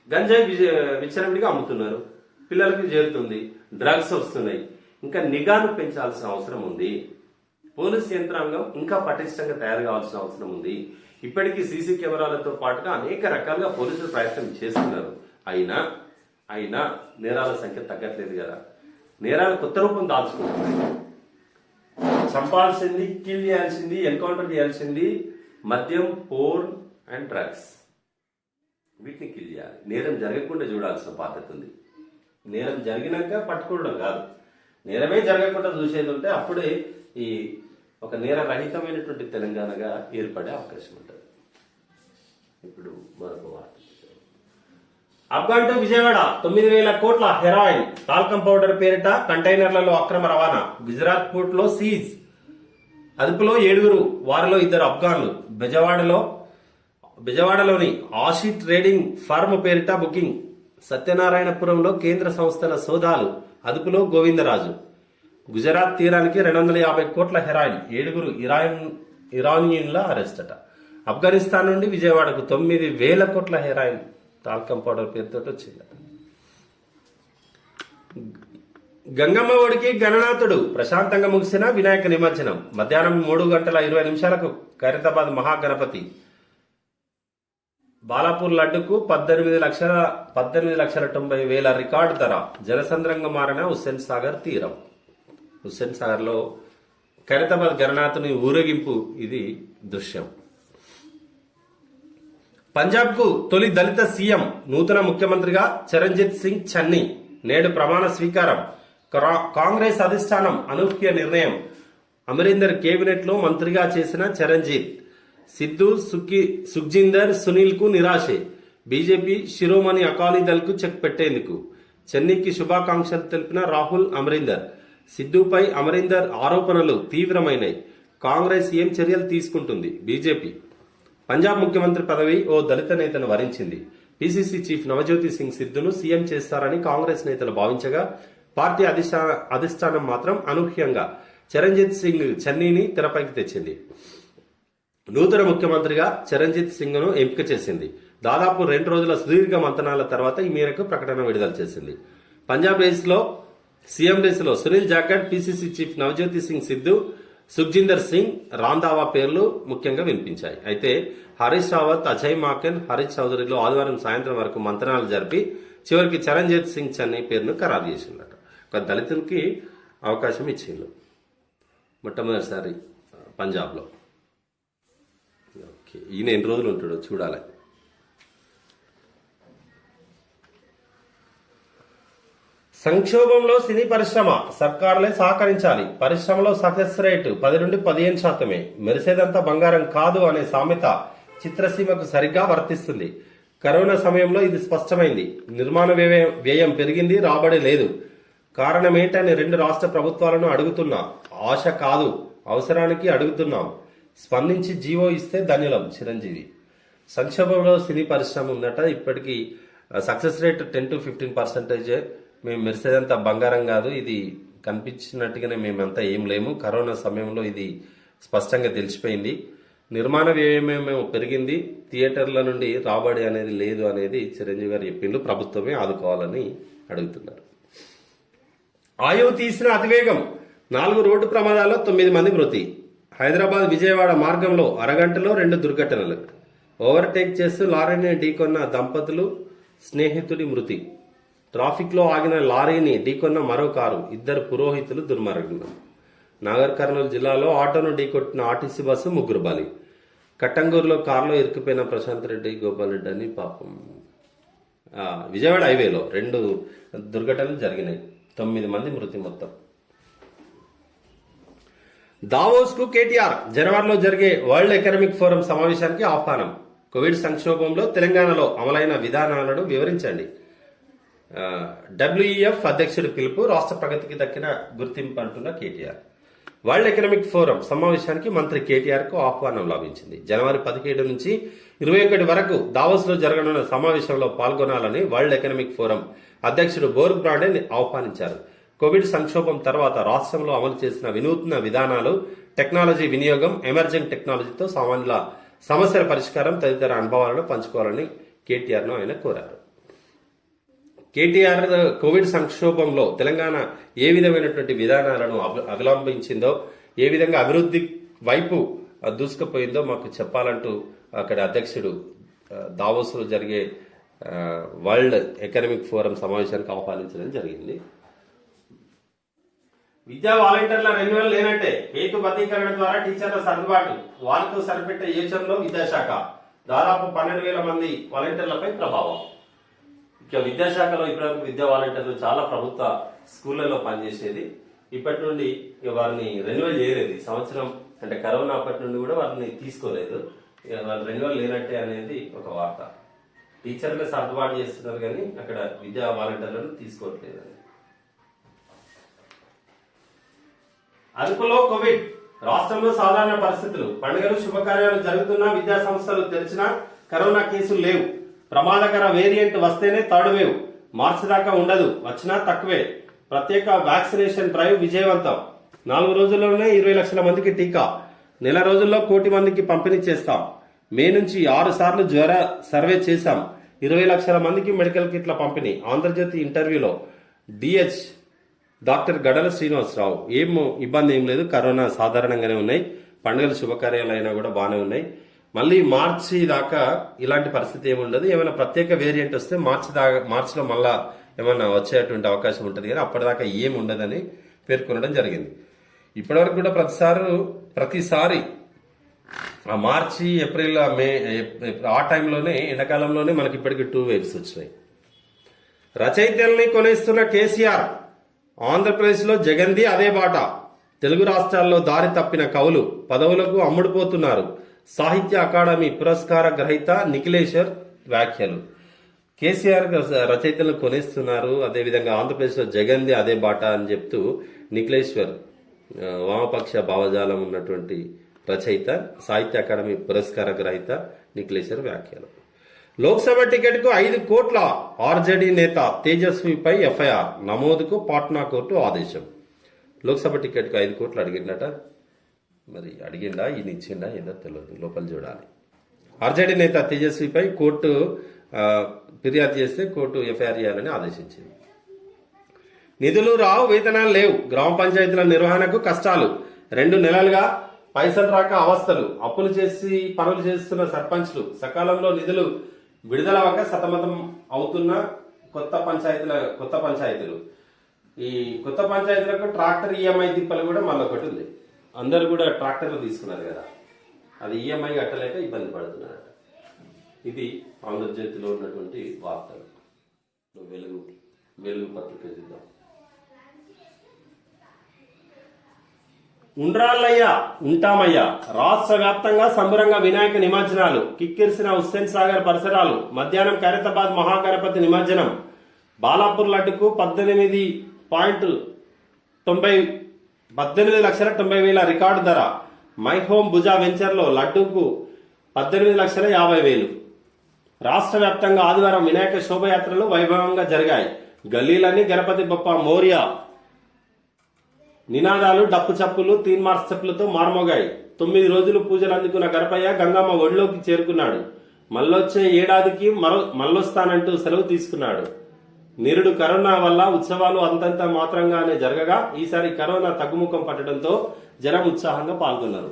గంజాయి విచ్చలవిడిగా అమ్ముతున్నారు. పిల్లలకి చేరుతుంది, డ్రగ్స్ వస్తున్నాయి. ఇంకా నిఘాను పెంచాల్సిన అవసరం ఉంది. పోలీస్ యంత్రాంగం ఇంకా పటిష్టంగా తయారు కావాల్సిన అవసరం ఉంది. ఇప్పటికీ సీసీ కెమెరాలతో పాటుగా అనేక రకాలుగా పోలీసులు ప్రయత్నం చేస్తున్నారు. అయినా నేరాల సంఖ్య తగ్గట్లేదు కదా. నేరాలు కొత్త రూపం దాల్చుకుంటున్నాయి. చంపాల్సింది, కిల్ చేయాల్సింది, ఎన్కౌంటర్ చేయాల్సింది మద్యం, పోర్న్ అండ్ డ్రగ్స్. వీటిని కిల్ చేయాలి. నేరం జరగకుండా చూడాల్సిన బాధ్యత ఉంది. నేరం జరిగినాక పట్టుకోవడం కాదు, నేరమే జరగకుండా చూసేది ఉంటే అప్పుడే ఈ ఒక నేర రహితమైనటువంటి తెలంగాణగా ఏర్పడే అవకాశం ఉంటుంది. ఇప్పుడు మరొక వార్త. అఫ్ఘాన్ టు విజయవాడ 9,000 కోట్ల హెరాయిన్, టాల్కం పౌడర్ పేరిట కంటైనర్లలో అక్రమ రవాణా. గుజరాత్ పోర్ట్ లో సీజ్. అదుపులో 7, వారిలో 2 అఫ్ఘాన్లు. బెజవాడలోని ఆషి ట్రేడింగ్ ఫర్మ్ పేరిట బుకింగ్. సత్యనారాయణపురంలో కేంద్ర సంస్థల సోదాలు. అదుపులో గోవిందరాజు. గుజరాత్ తీరానికి 250 కోట్ల హెరాయిన్. 7 ఇరానియన్ల అరెస్ట్ అట. ఆఫ్ఘనిస్తాన్ నుండి విజయవాడకు 9,000 కోట్ల హెరాయిన్ టాల్కం పౌడర్ పేరుతో వచ్చిందట. గంగమ్మ ఒడికి గణనాథుడు. ప్రశాంతంగా ముగిసిన వినాయక నిమజ్జనం. మధ్యాహ్నం 3:20 ఖైరతాబాద్ మహాగణపతి. బాలాపూర్ లడ్డుకు 18,90,000 రికార్డు ధర. జనసంద్రంగా మారిన హుస్సేన్ సాగర్ తీరం. హుస్సేన్ సాగర్ లో ఖైరతాబాద్ గణనాథుని ఊరేగింపు ఇది దృశ్యం. పంజాబ్ కు తొలి దళిత సీఎం. నూతన ముఖ్యమంత్రిగా చరణ్జిత్ సింగ్ చన్నీ. నేడు ప్రమాణ స్వీకారం. కాంగ్రెస్ అధిష్టానం అనూహ్య నిర్ణయం. అమరీందర్ కేబినెట్ లో మంత్రిగా చేసిన చరణ్జిత్. సిద్ధు, సుఖ్జిందర్, సునీల్ కు నిరాశే. బీజేపీ శిరోమణి అకాలీదళ్ కు చెక్ పెట్టేందుకు. చెన్నీకి శుభాకాంక్షలు తెలిపిన రాహుల్, అమరీందర్. సిద్ధుపై అమరీందర్ ఆరోపణలు తీవ్రమైనాయి. కాంగ్రెస్ ఏం చర్యలు తీసుకుంటుంది? బీజేపీ. పంజాబ్ ముఖ్యమంత్రి పదవి ఓ దళిత నేతను వరించింది. పీసీసీ చీఫ్ నవజ్యోతి సింగ్ సిద్ధును సీఎం చేస్తారని కాంగ్రెస్ నేతలు భావించగా, పార్టీ అధిష్టానం మాత్రం అనూహ్యంగా చరణ్జిత్ సింగ్ చన్నీని తెరపైకి తెచ్చింది. నూతన ముఖ్యమంత్రిగా చరణ్జిత్ సింగ్ ను ఎంపిక చేసింది. దాదాపు 2 రోజుల సుదీర్ఘ మంతనాల తర్వాత ఈ మేరకు ప్రకటన విడుదల చేసింది. పంజాబ్ సీఎం రేసులో సునీల్ జాఖడ్, పీసీసీ చీఫ్ నవజ్యోతి సింగ్ సిద్ధు, సుఖ్జిందర్ సింగ్, రాంధావా పేర్లు ముఖ్యంగా వినిపించాయి. అయితే హరీష్ రావత్, అజయ్ మాకెన్, హరీష్ చౌదరిలో ఆదివారం సాయంత్రం వరకు మంతనాలు జరిపి చివరికి చరణ్జిత్ సింగ్ చన్నీ పేరును ఖరారు చేసిందట. ఒక దళితులకి అవకాశం ఇచ్చిండు మొట్టమొదటిసారి పంజాబ్లో. ఓకే, ఈయన ఎన్ని రోజులు ఉంటాడో చూడాలి. సంక్షోభంలో సినీ పరిశ్రమ. సర్కారులే సహకరించాలి. పరిశ్రమలో సక్సెస్ రేటు 10 నుండి 15%. మెరిసేదంతా బంగారం కాదు అనే సామెత చిత్రసీమకు సరిగ్గా వర్తిస్తుంది. కరోనా సమయంలో ఇది స్పష్టమైంది. నిర్మాణ వ్యయం పెరిగింది, రాబడి లేదు. కారణమేంటని 2 రాష్ట్ర ప్రభుత్వాలను అడుగుతున్నా. ఆశ కాదు, అవసరానికి అడుగుతున్నాం. స్పందించి జీవో ఇస్తే ధన్యులం. చిరంజీవి. సంక్షోభంలో సినీ పరిశ్రమ ఉందట. ఇప్పటికీ సక్సెస్ రేట్ 10 to 15%. మేము మెరిసేదంతా బంగారం కాదు, ఇది కనిపించినట్టుగానే మేమంతా ఏం లేము. కరోనా సమయంలో ఇది స్పష్టంగా తెలిసిపోయింది. నిర్మాణ వ్యయమేమో పెరిగింది, థియేటర్ల నుండి రాబడి అనేది లేదు అనేది చిరంజీవి గారు చెప్పిండు. ప్రభుత్వమే ఆదుకోవాలని అడుగుతున్నారు. ఆయువు తీసిన అతివేగం. 4 రోడ్డు ప్రమాదాల్లో 9 మంది మృతి. హైదరాబాద్ విజయవాడ మార్గంలో అరగంటలో 2 దుర్ఘటనలు. ఓవర్టేక్ చేస్తూ లారీని ఢీకొన్న దంపతులు, స్నేహితుడి మృతి. ట్రాఫిక్ లో ఆగిన లారీని ఢీకొన్న మరో కారు. 2 పురోహితులు దుర్మరణం. నాగర్ కర్నూలు జిల్లాలో ఆటోను ఢీకొట్టిన ఆర్టీసీ బస్సు 3 బలి. కట్టంగూరులో కారులో ఇరుక్కుపోయిన ప్రశాంత్ రెడ్డి, గోపాల్ రెడ్డి అని పాపం. విజయవాడ హైవేలో 2 దుర్ఘటనలు జరిగినాయి. 9 మంది మృతి మొత్తం. దావోస్ కు కేటీఆర్ జనవరిలో జరిగే వరల్డ్ ఎకనామిక్ ఫోరం సమావేశానికి ఆహ్వానం. కోవిడ్ సంక్షోభంలో తెలంగాణలో అమలైన విధానాలను వివరించండి. డబ్ల్యూఈఎఫ్ అధ్యక్షుడి పిలుపు, రాష్ట్ర ప్రగతికి దక్కిన గుర్తింపు అంటున్న కేటీఆర్. వరల్డ్ ఎకనామిక్ ఫోరం సమావేశానికి మంత్రి కేటీఆర్ కు ఆహ్వానం లభించింది. జనవరి 17 నుంచి 21 వరకు దావోస్ లో జరగనున్న సమావేశంలో పాల్గొనాలని వరల్డ్ ఎకనామిక్ ఫోరం అధ్యక్షుడు బోర్గ్ బ్రాండే ఆహ్వానించారు. కోవిడ్ సంక్షోభం తర్వాత రాష్ట్రంలో అమలు చేసిన వినూత్న విధానాలు, టెక్నాలజీ వినియోగం, ఎమర్జింగ్ టెక్నాలజీతో సామాన్యుల సమస్యల పరిష్కారం తదితర అనుభవాలను పంచుకోవాలని కేటీఆర్ ను ఆయన కోరారు. కేటీఆర్ కోవిడ్ సంక్షోభంలో తెలంగాణ ఏ విధమైనటువంటి విధానాలను అవలంబించిందో, ఏ విధంగా అభివృద్ధి వైపు దూసుకుపోయిందో మాకు చెప్పాలంటూ అక్కడ అధ్యక్షుడు దావోస్ లో జరిగే వరల్డ్ ఎకనామిక్ ఫోరం సమావేశానికి ఆహ్వానించడం జరిగింది. విద్యా వాలంటీర్ల రెన్యువల్ లేనట్టే, హేతుబద్ధీకరణ ద్వారా టీచర్ల సర్దుబాటు, వారితో సరిపెట్టే యోచనలో విద్యాశాఖ. దాదాపు 12,000 మంది వాలంటీర్లపై ప్రభావం. ఇక విద్యాశాఖలో ఇప్పటివరకు విద్యా వాలంటీర్లు చాలా ప్రభుత్వ స్కూళ్లలో పనిచేసేది. ఇప్పటి నుండి వారిని రెన్యువల్ చేయలేదు. ఈ సంవత్సరం అంటే కరోనా అప్పటి నుండి కూడా వారిని తీసుకోలేదు. వాళ్ళు రెన్యువల్ లేనట్టే అనేది ఒక వార్త. టీచర్లే సర్దుబాటు చేస్తున్నారు కానీ అక్కడ విద్యా వాలంటీర్లను తీసుకోవట్లేదు. అదుపులో కోవిడ్, రాష్ట్రంలో సాధారణ పరిస్థితులు. పండుగలు, శుభకార్యాలు జరుగుతున్నా, విద్యా సంస్థలు తెరిచినా కరోనా కేసులు లేవు. ప్రమాదకర వేరియంట్ వస్తేనే థర్డ్ వేవ్, మార్చి దాకా ఉండదు, వచ్చినా తక్కువే. ప్రత్యేక వ్యాక్సినేషన్ డ్రైవ్ విజయవంతం. 4 రోజుల్లోనే 20 లక్షల మందికి టీకా. నెల రోజుల్లో 1 కోటి మందికి పంపిణీ చేస్తాం. మే నుంచి 6 సార్లు జ్వర సర్వే చేశాం. 20 లక్షల మందికి మెడికల్ కిట్ల పంపిణీ. ఆంధ్రజ్యోతి ఇంటర్వ్యూలో డిహెచ్ డాక్టర్ గడల శ్రీనివాసరావు, ఇబ్బంది ఏం లేదు, కరోనా సాధారణంగానే ఉన్నాయి, పండుగలు శుభకార్యాలు అయినా కూడా బాగానే ఉన్నాయి. మళ్ళీ మార్చి దాకా ఇలాంటి పరిస్థితి ఏముండదు. ఏమైనా ప్రత్యేక వేరియంట్ వస్తే మార్చిలో మళ్ళా ఏమన్నా వచ్చేటువంటి అవకాశం ఉంటుంది కానీ అప్పటిదాకా ఏమి ఉండదని పేర్కొనడం జరిగింది. ఇప్పటివరకు కూడా ప్రతిసారి ఆ మార్చి, ఏప్రిల్, మే ఆ టైంలోనే ఎండాకాలంలోనే మనకి ఇప్పటికి 2 వేవ్స్ వచ్చినాయి. రచయితల్ని కొనేస్తున్న కేసీఆర్, ఆంధ్రప్రదేశ్లో జగన్ది అదే బాట. తెలుగు రాష్ట్రాల్లో దారి తప్పిన కవులు పదవులకు అమ్ముడుపోతున్నారు. సాహిత్య అకాడమీ పురస్కార గ్రహీత నిఖిలేశ్వర్ వ్యాఖ్యలు. కేసీఆర్ రచయితలను కొనేస్తున్నారు, అదేవిధంగా ఆంధ్రప్రదేశ్లో జగన్ది అదే బాట అని చెప్తూ నిఖిలేశ్వర్, వామపక్ష భావజాలం ఉన్నటువంటి రచయిత, సాహిత్య అకాడమీ పురస్కార గ్రహీత నిఖిలేశ్వర్ వ్యాఖ్యలు. లోక్సభ టికెట్ కు 5 కోట్ల ఆర్జేడీ నేత తేజస్విపై ఎఫ్ఐఆర్ నమోదుకు పాట్నా కోర్టు ఆదేశం. లోక్సభ టికెట్ కు 5 కోట్లు అడిగిందట. మరి అడిగిండా, ఈయన ఇచ్చిండా ఏదో తెలియదు, లోపల చూడాలి. ఆర్జేడీ నేత తేజస్విపై కోర్టు ఫిర్యాదు చేస్తే కోర్టు ఎఫ్ఐఆర్ చేయాలని ఆదేశించింది. నిధులు రావు, వేతనాలు లేవు, గ్రామ పంచాయతీల నిర్వహణకు కష్టాలు. 2 నెలలుగా పైసలు రాక అవస్థలు. అప్పులు చేసి పనులు చేస్తున్న సర్పంచ్లు, సకాలంలో నిధులు విడుదలవ్వక సతమతం అవుతున్న కొత్త పంచాయతీలు. ఈ కొత్త పంచాయతీలకు ట్రాక్టర్ ఈఎంఐ తిప్పలు కూడా మళ్ళీ ఒకటి ఉంది. అందరు కూడా ట్రాక్టర్లు తీసుకున్నారు కదా, అది ఈఎంఐ కట్టలేక ఇబ్బంది పడుతున్నారట. ఇది ఆంధ్రజ్యోతిలో ఉన్నటువంటి వార్తలు. వెలుగు పత్రిక చూద్దాం. ఉండ్రాళ్ళయ్యా ఉంటామయ్యా, రాష్ట్ర వ్యాప్తంగా సంబరంగా వినాయక నిమజ్జనాలు. కిక్కిరిసిన హుస్సేన్ సాగర్ పరిసరాలు. మధ్యాహ్నం ఖైరతాబాద్ మహాగణపతి నిమజ్జనం. బాలాపూర్ లడ్డుకు 18,90,000 రికార్డు ధర. మై హోమ్ భుజా వెంచర్లో లడ్డూకు 18,50,000. రాష్ట్ర వ్యాప్తంగా ఆదివారం వినాయక శోభయాత్రలు వైభవంగా జరిగాయి. గల్లీలన్నీ గణపతి బప్ప మోరియా నినాదాలు, డప్పు చప్పులు, తీన్మార్స్ చెప్పులతో మార్మోగాయి. 9 రోజులు పూజలు అందుకున్న గణపయ్య గంగమ్మ ఒడిలోకి చేరుకున్నాడు. మళ్ళొచ్చే ఏడాదికి మళ్ళొస్తానంటూ సెలవు తీసుకున్నాడు. నిరుడు కరోనా వల్ల ఉత్సవాలు అంతంత మాత్రంగానే జరగగా ఈసారి కరోనా తగ్గుముఖం పట్టడంతో జనం ఉత్సాహంగా పాల్గొన్నారు.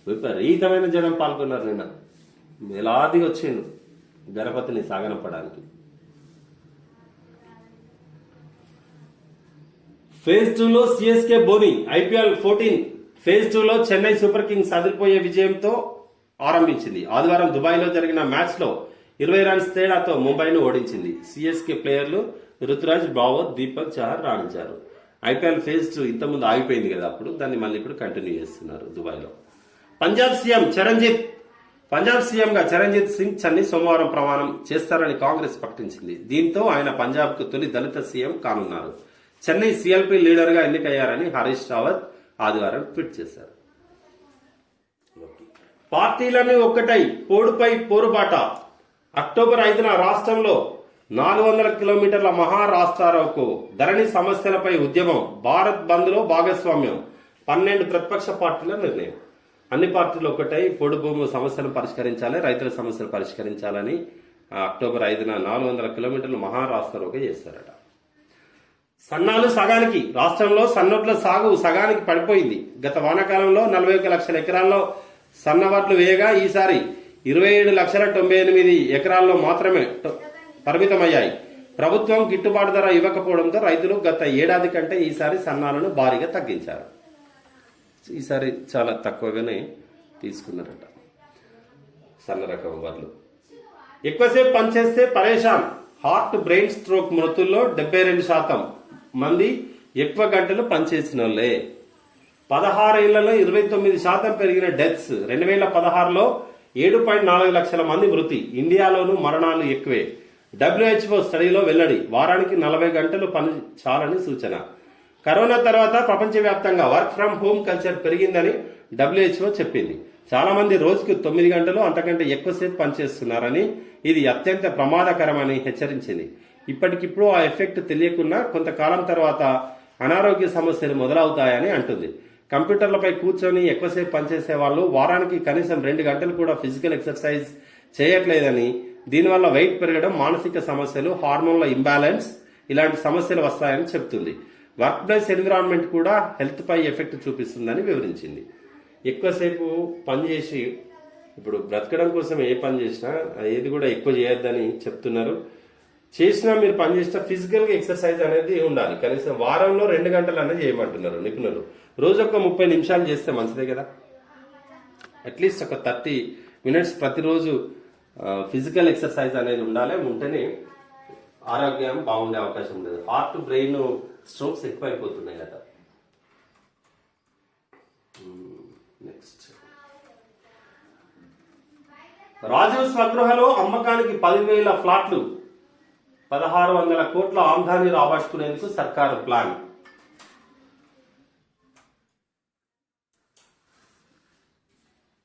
విపరీతమైన జనం పాల్గొన్నారు. నిన్న వేలాదిగా వచ్చిండు గణపతిని సాగనంపడానికి. ఫేజ్ 2లో సిఎస్కే బోని. ఐపీఎల్ 14 ఫేజ్ 2లో చెన్నై సూపర్ కింగ్స్ అదిరిపోయే విజయంతో ఆరంభించింది. ఆదివారం దుబాయ్లో జరిగిన మ్యాచ్లో 20 రన్స్ తేడాతో ముంబైను ఓడించింది. సిఎస్కే ప్లేయర్లు రుతురాజ్, బ్రావో, దీపక్ చహర్ రాణించారు. ఐపీఎల్ ఫేజ్ 2 ఇంతకుముందు ఆగిపోయింది కదా, అప్పుడు దాన్ని మళ్ళీ ఇప్పుడు కంటిన్యూ చేస్తున్నారు దుబాయ్లో. పంజాబ్ సీఎంగా చరణ్జీత్ సింగ్ చన్ని సోమవారం ప్రమాణం చేస్తారని కాంగ్రెస్ ప్రకటించింది. దీంతో ఆయన పంజాబ్కు తొలి దళిత సీఎం కానున్నారు. చెన్నై సీఎల్పీ లీడర్గా ఎన్నికయ్యారని హరీష్ రావత్ ఆదివారం ట్వీట్ చేశారు. పార్టీలన్నీ ఒక్కటై పోడుపై పోరుబాట. అక్టోబర్ 5న రాష్ట్రంలో 400 కిలోమీటర్ల మహారాస్తారోకు, ధరణి సమస్యలపై ఉద్యమం, భారత్ బంద్ లో భాగస్వామ్యం, 12 ప్రతిపక్ష పార్టీల నిర్ణయం. అన్ని పార్టీలు ఒకటై పొడు భూమి సమస్యలను పరిష్కరించాలి, రైతుల సమస్యలు పరిష్కరించాలని అక్టోబర్ 5న 400 కిలోమీటర్లు మహారాస్తారోకు చేస్తారట. సన్నాలు సగానికి. రాష్ట్రంలో సన్నోట్ల సాగు సగానికి పడిపోయింది. గత వానాకాలంలో 41 లక్షల ఎకరాల్లో సన్నవడ్లు వేయగా ఈసారి 27,98,000 ఎకరాల్లో మాత్రమే పరిమితమయ్యాయి. ప్రభుత్వం గిట్టుబాటు ధర ఇవ్వకపోవడంతో రైతులు గత ఏడాది కంటే ఈసారి సన్నాలను భారీగా తగ్గించారు. ఈసారి చాలా తక్కువగానే తీసుకున్నారట సన్న రకం వడ్లు. ఎక్కువసేపు పనిచేస్తే పరేషాన్. హార్ట్, బ్రెయిన్ స్ట్రోక్ మృతుల్లో 72% మంది ఎక్కువ గంటలు పనిచేసిన వాళ్ళే. 16 ఏళ్లలో 29% పెరిగిన డెత్స్. 2016లో 7.4 లక్షల మంది మృతి. ఇండియాలోనూ మరణాలు ఎక్కువే. WHO స్టడీలో వెల్లడి. వారానికి 40 గంటలు పని చాలని సూచన. కరోనా తర్వాత ప్రపంచవ్యాప్తంగా వర్క్ ఫ్రం హోమ్ కల్చర్ పెరిగిందని WHO చెప్పింది. చాలా మంది రోజుకు 9 గంటలు అంతకంటే ఎక్కువసేపు పనిచేస్తున్నారని, ఇది అత్యంత ప్రమాదకరమని హెచ్చరించింది. ఇప్పటికిప్పుడు ఆ ఎఫెక్ట్ తెలియకున్నా కొంతకాలం తర్వాత అనారోగ్య సమస్యలు మొదలవుతాయని అంటుంది. కంప్యూటర్లపై కూర్చొని ఎక్కువసేపు పనిచేసే వాళ్ళు వారానికి కనీసం 2 గంటలు కూడా ఫిజికల్ ఎక్సర్సైజ్ చేయట్లేదని, దీనివల్ల వెయిట్ పెరగడం, మానసిక సమస్యలు, హార్మోన్ల ఇంబ్యాలెన్స్ ఇలాంటి సమస్యలు వస్తాయని చెప్తుంది. వర్క్ ప్లేస్ ఎన్విరాన్మెంట్ కూడా హెల్త్ పై ఎఫెక్ట్ చూపిస్తుందని వివరించింది. ఎక్కువసేపు పనిచేసి ఇప్పుడు బ్రతకడం కోసం ఏ పని చేసినా ఏది కూడా ఎక్కువ చేయొద్దని చెప్తున్నారు. చేసినా మీరు పని చేసినా ఫిజికల్ గా ఎక్సర్సైజ్ అనేది ఉండాలి. కనీసం వారంలో 2 గంటలు అనేది చేయమంటున్నారు నిపుణులు. రోజు ఒక 30 నిమిషాలు చేస్తే మంచిదే కదా. అట్లీస్ట్ ఒక 30 మినిట్స్ ప్రతిరోజు ఫిజికల్ ఎక్సర్సైజ్ అనేది ఉండాలి. ఉంటేనే ఆరోగ్యం బాగుండే అవకాశం ఉండదు. హార్ట్, బ్రెయిన్ స్ట్రోక్స్ ఎక్కువైపోతున్నాయి కదా. నెక్స్ట్, రాజీవ్ స్వగృహలో అమ్మకానికి 10,000 ఫ్లాట్లు, 1,600 కోట్ల ఆమ్దాని రాబట్టుకునేందుకు సర్కారు ప్లాన్.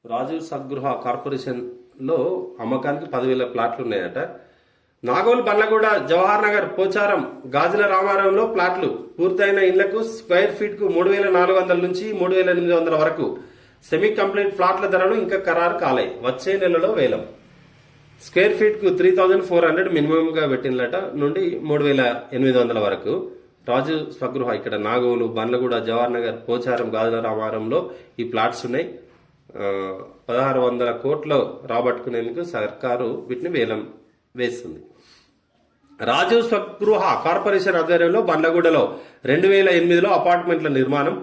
రాజీవ్ స్వగృహ కార్పొరేషన్ లో అమ్మకానికి 10,000 ప్లాట్లు ఉన్నాయట. నాగోల్, బండ్లగూడ, జవహర్ నగర్, పోచారం, గాజుల రామారంలో ప్లాట్లు. పూర్తయిన ఇళ్లకు స్క్వేర్ ఫీట్ కు 3,400 నుంచి 3,800 వరకు. సెమీ కంప్లీట్ ఫ్లాట్ల ధరలు ఇంకా ఖరారు కాలే. వచ్చే నెలలో వేలం. స్క్వేర్ ఫీట్ కు 3,400 మినిమం గా పెట్టినట నుండి 3,800 వరకు. రాజు స్వగృహ ఇక్కడ నాగోలు, బండ్లగూడ, జవహర్ నగర్, పోచారం, గాజుల రామారంలో ఈ ప్లాట్స్ ఉన్నాయి. 1,600 కోట్లు రాబట్టుకునేందుకు సర్కారు వీటిని వేలం వేస్తుంది. రాజీవ్ స్వగృహ కార్పొరేషన్ ఆధ్వర్యంలో బండ్లగూడలో 2008లో అపార్ట్మెంట్ల నిర్మాణం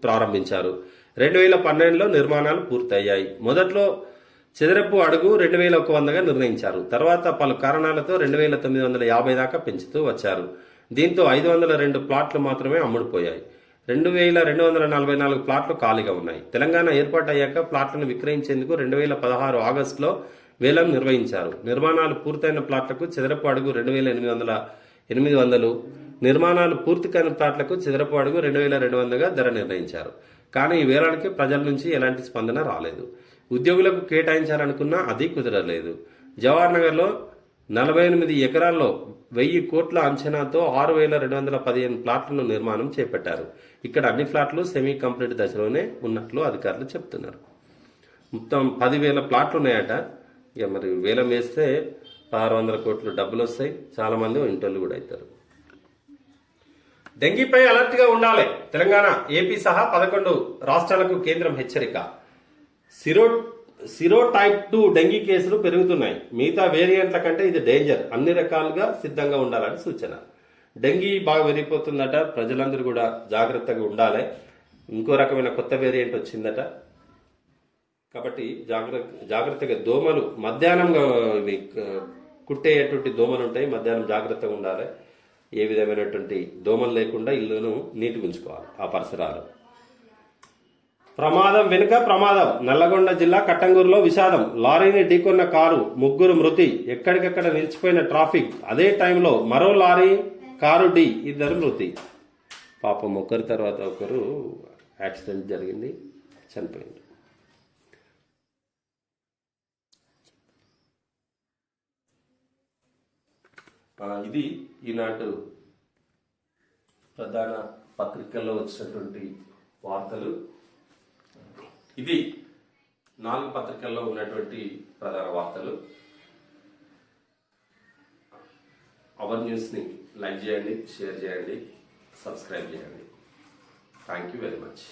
ప్రారంభించారు. 2012లో నిర్మాణాలు పూర్తయ్యాయి. మొదట్లో చదరపు అడుగు 2,100గా నిర్ణయించారు. తర్వాత పలు కారణాలతో 2,950 దాకా పెంచుతూ వచ్చారు. దీంతో 502 ప్లాట్లు మాత్రమే అమ్ముడుపోయాయి. 2,244 ప్లాట్లు ఖాళీగా ఉన్నాయి. తెలంగాణ ఏర్పాటయ్యాక ప్లాట్లను విక్రయించేందుకు 2016 ఆగస్టులో వేలం నిర్వహించారు. నిర్మాణాలు పూర్తయిన ప్లాట్లకు చదరపు అడుగు 2,800, నిర్మాణాలు పూర్తి కాని ప్లాట్లకు చదరపు అడుగు 2,200గా ధర నిర్ణయించారు. కానీ ఈ వేలానికి ప్రజల నుంచి ఎలాంటి స్పందన రాలేదు. ఉద్యోగులకు కేటాయించాలనుకున్నా అది కుదరలేదు. జవహర్ నగర్లో 48 ఎకరాల్లో 1,000 కోట్ల అంచనాతో 6,215 ప్లాట్లను నిర్మాణం చేపట్టారు. ఇక్కడ అన్ని ఫ్లాట్లు సెమీ కంప్లీట్ దశలోనే ఉన్నట్లు అధికారులు చెప్తున్నారు. మొత్తం 10,000 ప్లాట్లు ఉన్నాయట. ఇక మరి వేలం వేస్తే 1,600 కోట్లు డబ్బులు వస్తాయి. చాలా మంది ఇంటర్లు కూడా అవుతారు. డెంగీపై అలర్ట్ గా ఉండాలి. తెలంగాణ, ఏపీ సహా 11 రాష్ట్రాలకు కేంద్రం హెచ్చరిక. సిరో టైప్ 2 డెంగీ కేసులు పెరుగుతున్నాయి. మిగతా వేరియంట్ల కంటే ఇది డేంజర్. అన్ని రకాలుగా సిద్ధంగా ఉండాలని సూచన. డెంగీ బాగా పెరిగిపోతుందట. ప్రజలందరూ కూడా జాగ్రత్తగా ఉండాలి. ఇంకో రకమైన కొత్త వేరియంట్ వచ్చిందట. కాబట్టి జాగ్రత్తగా దోమలు మధ్యాహ్నం ఇవి కుట్టేటువంటి దోమలు ఉంటాయి, మధ్యాహ్నం జాగ్రత్తగా ఉండాలి. ఏ విధమైనటువంటి దోమలు లేకుండా ఇల్లును నీట్గా ఉంచుకోవాలి, ఆ పరిసరాలు. ప్రమాదం వెనుక ప్రమాదం. నల్లగొండ జిల్లా కట్టంగూరులో విషాదం. లారీని ఢీకొన్న కారు, 3 మృతి. ఎక్కడికక్కడ నిలిచిపోయిన ట్రాఫిక్. అదే టైంలో మరో లారీ, కారు ఢీ, 2 మృతి. పాపం ఒకరి తర్వాత ఒకరు యాక్సిడెంట్ జరిగింది, చనిపోయింది. ఇది ఈనాటి ప్రధాన పత్రికల్లో వచ్చినటువంటి వార్తలు. ఇది 4 పత్రికల్లో ఉన్నటువంటి ప్రధాన వార్తలు. అవర్ న్యూస్ని లైక్ చేయండి, షేర్ చేయండి, సబ్స్క్రైబ్ చేయండి. Thank you very much.